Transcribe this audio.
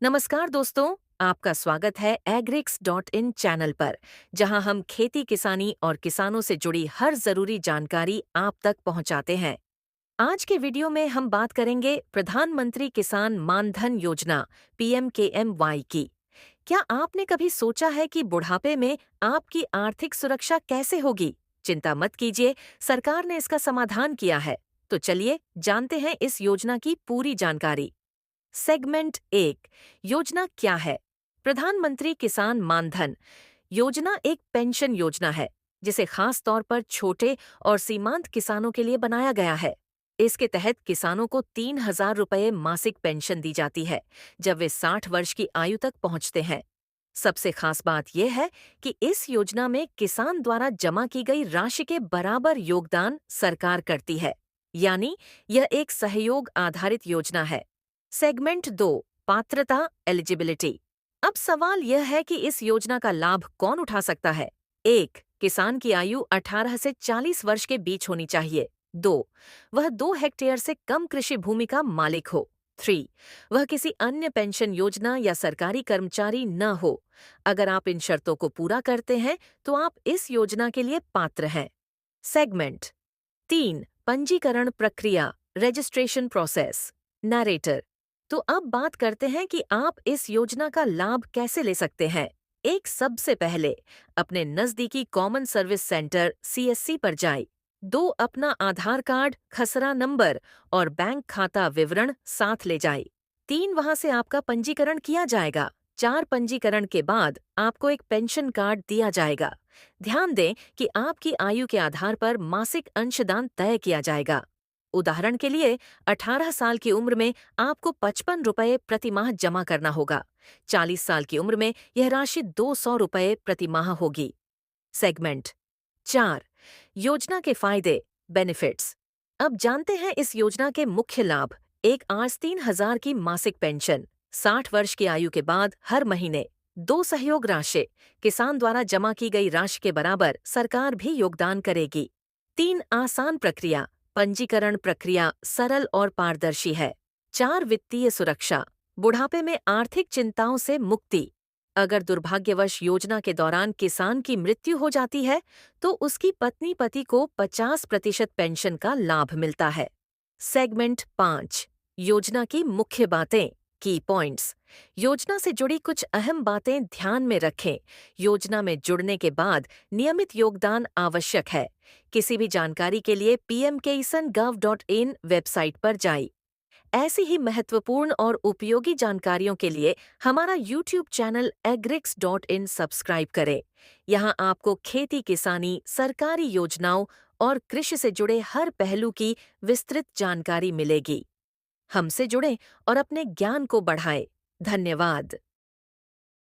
नमस्कार दोस्तों, आपका स्वागत है एग्रिक्स.इन चैनल पर, जहां हम खेती किसानी और किसानों से जुड़ी हर जरूरी जानकारी आप तक पहुंचाते हैं। आज के वीडियो में हम बात करेंगे प्रधानमंत्री किसान मानधन योजना (पीएमकेएमवाई) की। क्या आपने कभी सोचा है कि बुढ़ापे में आपकी आर्थिक सुरक्षा कैसे होगी? चिंता मत कीजिए, सरकार ने इसका समाधान किया है। तो चलिए जानते हैं इस योजना की पूरी जानकारी। सेगमेंट 1। योजना क्या है? प्रधानमंत्री किसान मानधन योजना एक पेंशन योजना है, जिसे खास तौर पर छोटे और सीमांत किसानों के लिए बनाया गया है। इसके तहत किसानों को 3,000 रुपये मासिक पेंशन दी जाती है जब वे 60 वर्ष की आयु तक पहुंचते हैं। सबसे खास बात यह है कि इस योजना में किसान द्वारा जमा की गई राशि के बराबर योगदान सरकार करती है, यानी यह एक सहयोग आधारित योजना है। सेगमेंट 2। पात्रता एलिजिबिलिटी। अब सवाल यह है कि इस योजना का लाभ कौन उठा सकता है। 1. किसान की आयु 18 से 40 वर्ष के बीच होनी चाहिए। 2. वह 2 हेक्टेयर से कम कृषि भूमि का मालिक हो। 3. वह किसी अन्य पेंशन योजना या सरकारी कर्मचारी न हो। अगर आप इन शर्तों को पूरा करते हैं तो आप इस योजना के लिए पात्र हैं। सेगमेंट 3। पंजीकरण प्रक्रिया रजिस्ट्रेशन प्रोसेस। नरेटर। तो अब बात करते हैं कि आप इस योजना का लाभ कैसे ले सकते हैं। सबसे पहले अपने नजदीकी कॉमन सर्विस सेंटर (सीएससी) पर जाएं। 2. अपना आधार कार्ड, खसरा नंबर और बैंक खाता विवरण साथ ले जाएं। 3. वहां से आपका पंजीकरण किया जाएगा। 4. पंजीकरण के बाद आपको एक पेंशन कार्ड दिया जाएगा। ध्यान दें कि आपकी आयु के आधार पर मासिक अंशदान तय किया जाएगा। उदाहरण के लिए 18 साल की उम्र में आपको 55 रुपये प्रति माह जमा करना होगा। 40 साल की उम्र में यह राशि 200 रुपये प्रति माह होगी। सेगमेंट 4। योजना के फायदे बेनिफिट्स। अब जानते हैं इस योजना के मुख्य लाभ। एक आज 3,000 की मासिक पेंशन, 60 वर्ष की आयु के बाद हर महीने 2 सहयोग राशि, किसान द्वारा जमा की गई राशि के बराबर सरकार भी योगदान करेगी। 3. आसान प्रक्रिया, पंजीकरण प्रक्रिया सरल और पारदर्शी है। 4. वित्तीय सुरक्षा, बुढ़ापे में आर्थिक चिंताओं से मुक्ति। अगर दुर्भाग्यवश योजना के दौरान किसान की मृत्यु हो जाती है तो उसकी पत्नी पति को 50% पेंशन का लाभ मिलता है। सेगमेंट 5। योजना की मुख्य बातें की पॉइंट्स। योजना से जुड़ी कुछ अहम बातें ध्यान में रखें। योजना में जुड़ने के बाद नियमित योगदान आवश्यक है। किसी भी जानकारी के लिए pmkisan.gov.in वेबसाइट पर जाएं। ऐसी ही महत्वपूर्ण और उपयोगी जानकारियों के लिए हमारा यूट्यूब चैनल एग्रिक्स.इन सब्सक्राइब करें। यहाँ आपको खेती किसानी, सरकारी योजनाओं और कृषि से जुड़े हर पहलू की विस्तृत जानकारी मिलेगी। हमसे जुड़ें और अपने ज्ञान को बढ़ाएं। धन्यवाद।